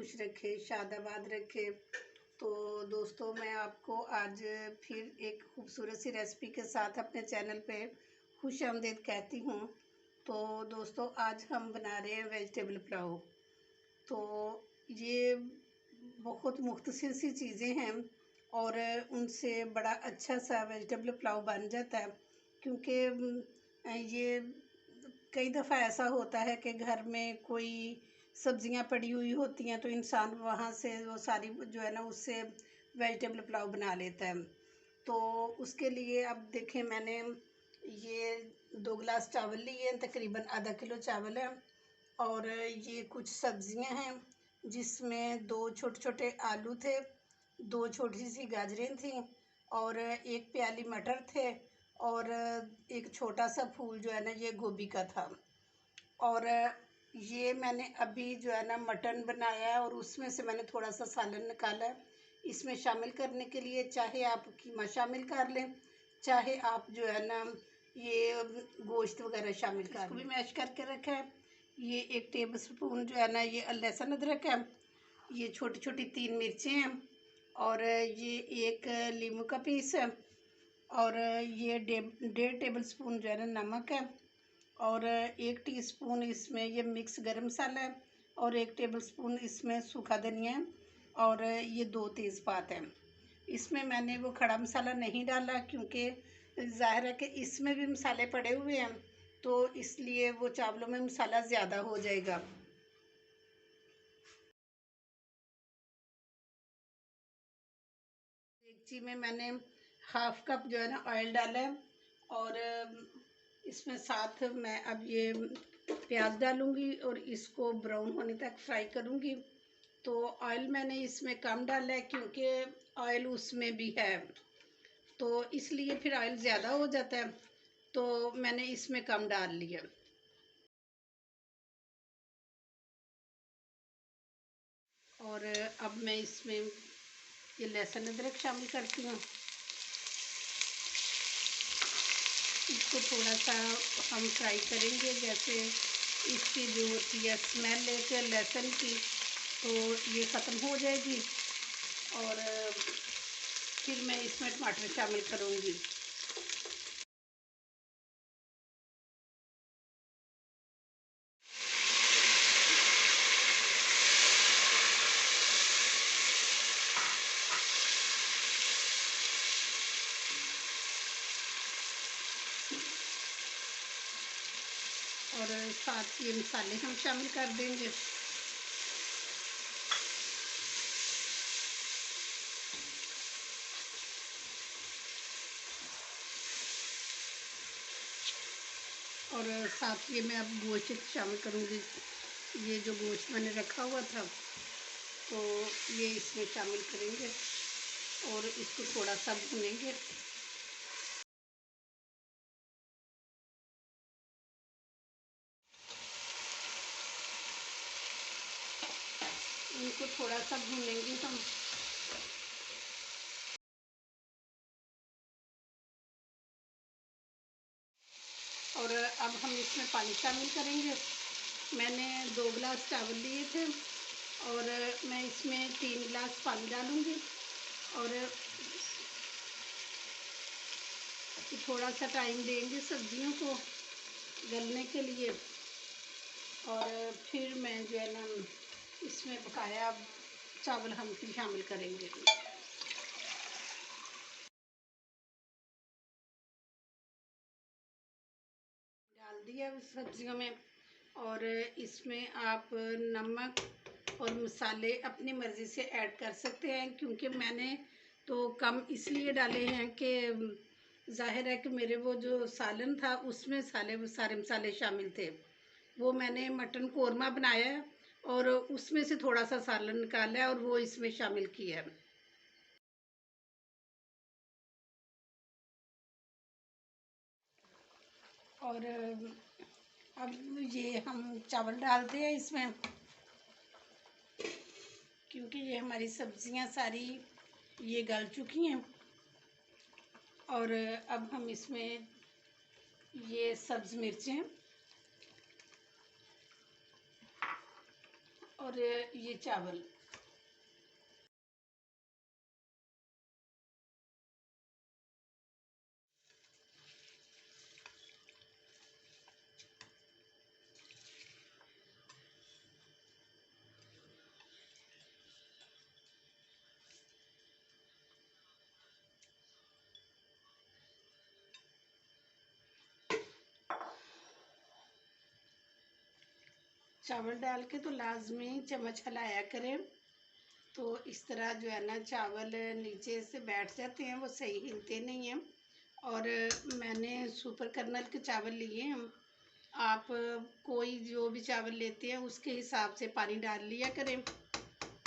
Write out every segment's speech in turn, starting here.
खुश रखे, शादाबाद रखे। तो दोस्तों, मैं आपको आज फिर एक खूबसूरत सी रेसिपी के साथ अपने चैनल पे खुश आमदीद कहती हूँ। तो दोस्तों, आज हम बना रहे हैं वेजिटेबल पुलाव। तो ये बहुत मुख्तसर सी चीज़ें हैं और उनसे बड़ा अच्छा सा वेजिटेबल पुलाव बन जाता है। क्योंकि ये कई दफ़ा ऐसा होता है कि घर में कोई सब्जियां पड़ी हुई होती हैं तो इंसान वहाँ से वो सारी जो है ना उससे वेजिटेबल पुलाव बना लेता है। तो उसके लिए अब देखें, मैंने ये 2 गिलास चावल लिए हैं, तकरीबन आधा किलो चावल है। और ये कुछ सब्जियां हैं जिसमें 2 छोटे छोटे आलू थे, 2 छोटी सी गाजरें थी और 1 प्याली मटर थे और एक छोटा सा फूल जो है ना ये गोभी का था। और ये मैंने अभी जो है ना मटन बनाया है और उसमें से मैंने थोड़ा सा सालन निकाला है। इसमें शामिल करने के लिए चाहे आप कीमा शामिल कर लें, चाहे आप जो है ना ये गोश्त वगैरह शामिल कर लें। इसको भी मैश करके रखा है। ये 1 टेबल स्पून जो है ना ये लहसुन अदरक है। ये छोटी छोटी 3 मिर्चें हैं और ये 1 लीमू का पीस है और ये 1.5 टेबल स्पून जो है ना नमक है और 1 टीस्पून इसमें ये मिक्स गरम मसाला है और 1 टेबल स्पून इसमें सूखा धनिया है और ये 2 तेज़पात हैं। इसमें मैंने वो खड़ा मसाला नहीं डाला क्योंकि ज़ाहिर है कि इसमें भी मसाले पड़े हुए हैं, तो इसलिए वो चावलों में मसाला ज़्यादा हो जाएगा। देगची में मैंने हाफ कप जो है ना ऑयल डाला है और इसमें साथ मैं अब ये प्याज डालूंगी और इसको ब्राउन होने तक फ्राई करूंगी। तो ऑयल मैंने इसमें कम डाला है क्योंकि ऑयल उसमें भी है, तो इसलिए फिर ऑयल ज़्यादा हो जाता है, तो मैंने इसमें कम डाल लिया। और अब मैं इसमें ये लहसुन अदरक शामिल करती हूँ। इसको थोड़ा सा हम फ्राई करेंगे, जैसे इसकी जो होती है स्मेल एक लहसुन की, तो ये ख़त्म हो जाएगी और फिर मैं इसमें टमाटर शामिल करूँगी। और साथ ये मसाले हम शामिल कर देंगे। और साथ ये मैं अब गोश्त शामिल करूँगी। ये जो गोश्त मैंने रखा हुआ था तो ये इसमें शामिल करेंगे और इसको थोड़ा सा भूनेंगे। इनको थोड़ा सा भूनेंगे हम। और अब हम इसमें पानी शामिल करेंगे। मैंने 2 गिलास चावल लिए थे और मैं इसमें 3 गिलास पानी डालूँगी और थोड़ा सा टाइम देंगे सब्जियों को गलने के लिए। और फिर मैं जो है ना इसमें बकाया चावल हम फिर शामिल करेंगे। डाल दिया सब्जियों में और इसमें आप नमक और मसाले अपनी मर्ज़ी से ऐड कर सकते हैं, क्योंकि मैंने तो कम इसलिए डाले हैं कि ज़ाहिर है कि मेरे वो जो सालन था उसमें सारे मसाले शामिल थे। वो मैंने मटन कोरमा बनाया है और उसमें से थोड़ा सा सालन निकाला है और वो इसमें शामिल किया है। और अब ये हम चावल डालते हैं इसमें, क्योंकि ये हमारी सब्जियां सारी ये गल चुकी हैं। और अब हम इसमें ये सब्ज़ मिर्चें और ये चावल। चावल डाल के तो लाजमी चम्मच हिलाया करें, तो इस तरह जो है ना चावल नीचे से बैठ जाते हैं, वो सही हिलते नहीं हैं। और मैंने सुपर कर्नल के चावल लिए हैं। आप कोई जो भी चावल लेते हैं उसके हिसाब से पानी डाल लिया करें।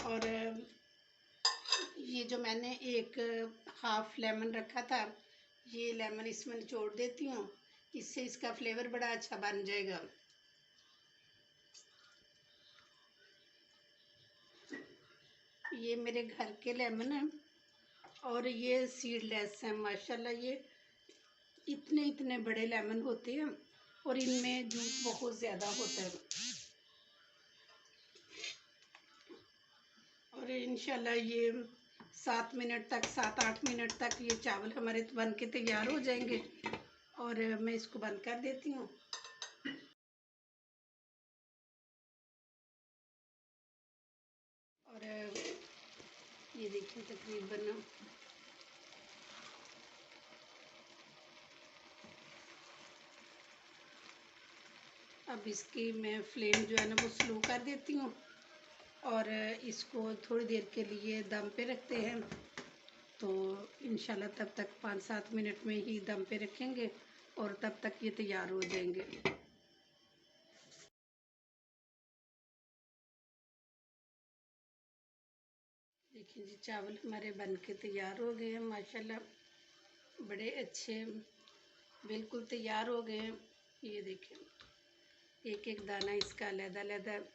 और ये जो मैंने एक हाफ लेमन रखा था, ये लेमन इसमें निचोड़ देती हूँ, इससे इसका फ्लेवर बड़ा अच्छा बन जाएगा। ये मेरे घर के लेमन हैं और ये सीडलेस हैं माशाल्लाह। ये इतने इतने बड़े लेमन होते हैं और इनमें जूस बहुत ज़्यादा होता है। और इंशाल्लाह ये 7-8 मिनट तक ये चावल हमारे बन के तैयार हो जाएंगे। और मैं इसको बंद कर देती हूँ। और ये देखिए तकरीबन अब इसकी मैं फ्लेम जो है ना वो स्लो कर देती हूँ और इसको थोड़ी देर के लिए दम पे रखते हैं। तो इंशाल्लाह तब तक 5-7 मिनट में ही दम पे रखेंगे और तब तक ये तैयार हो जाएंगे। देखिए जी चावल हमारे बन के तैयार हो गए हैं माशाल्लाह, बड़े अच्छे बिल्कुल तैयार हो गए हैं। ये देखें एक एक दाना इसका अलग-अलग।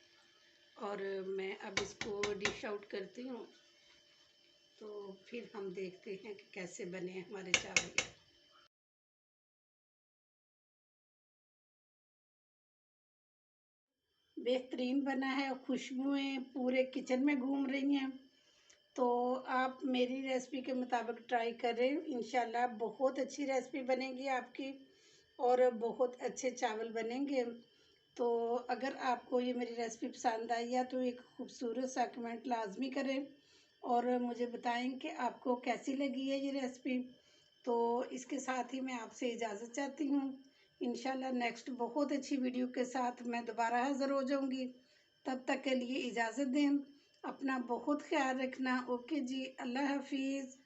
और मैं अब इसको डिश आउट करती हूँ, तो फिर हम देखते हैं कि कैसे बने हमारे चावल। बेहतरीन बना है, खुशबुएं पूरे किचन में घूम रही हैं। तो आप मेरी रेसिपी के मुताबिक ट्राई करें, इंशाल्लाह बहुत अच्छी रेसिपी बनेगी आपकी और बहुत अच्छे चावल बनेंगे। तो अगर आपको ये मेरी रेसिपी पसंद आई है तो एक खूबसूरत सा कमेंट लाजमी करें और मुझे बताएं कि आपको कैसी लगी है ये रेसिपी। तो इसके साथ ही मैं आपसे इजाज़त चाहती हूँ। इंशाल्लाह नेक्स्ट बहुत अच्छी वीडियो के साथ मैं दोबारा हाज़िर हो जाऊँगी। तब तक के लिए इजाज़त दें, अपना बहुत ख्याल रखना। ओके जी, अल्लाह हाफिज़।